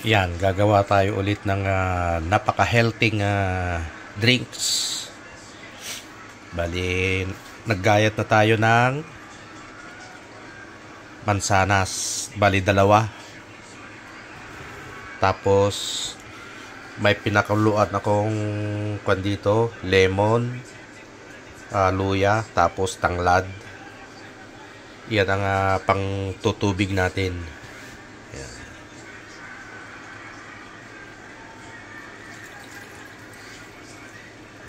Yan, gagawa tayo ulit ng napaka-healthy drinks. Bali, naggayat na tayo ng mansanas. Bali, 2. Tapos, may pinakuluan akong kwan dito, lemon, luya, tapos tanglad. Yan ang pang tutubig natin. Yan.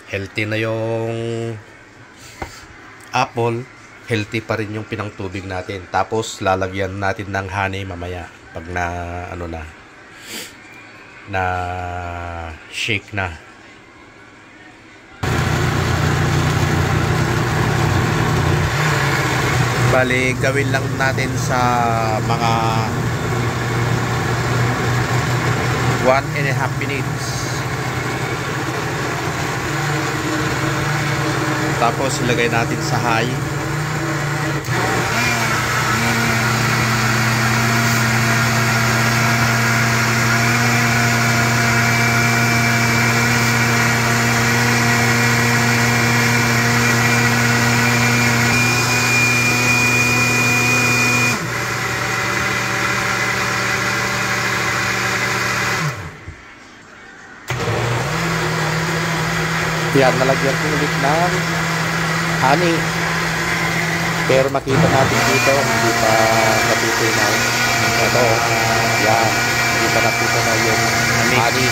Healthy na yung apple, healthy pa rin yung pinangtubig natin. Tapos lalagyan natin ng honey mamaya pag na shake na. Bali, gawin lang natin sa mga 1.5 minutes. Tapos ilagay natin sa high. Yan, nalagyan ko ulit ng honey. Pero makita natin dito, hindi pa natutunaw. Ito, yan, hindi pa natutunaw yung honey.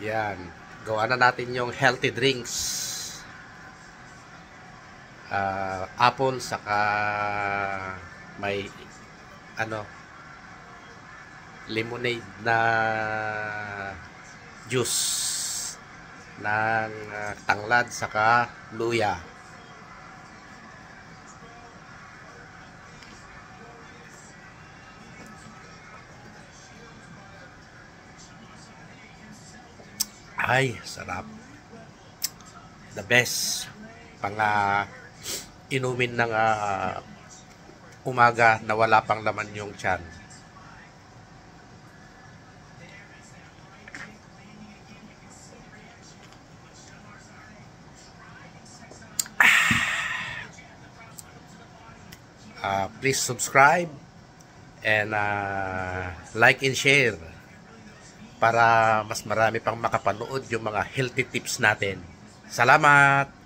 Yan, gawa na natin yung healthy drinks. Apple saka may lemonade na juice ng tanglad saka luya. Ay, sarap. The best pang inumin ng umaga na wala pang laman yung tiyan. Please subscribe and like and share para mas marami pang makapanood yung mga healthy tips natin. Salamat!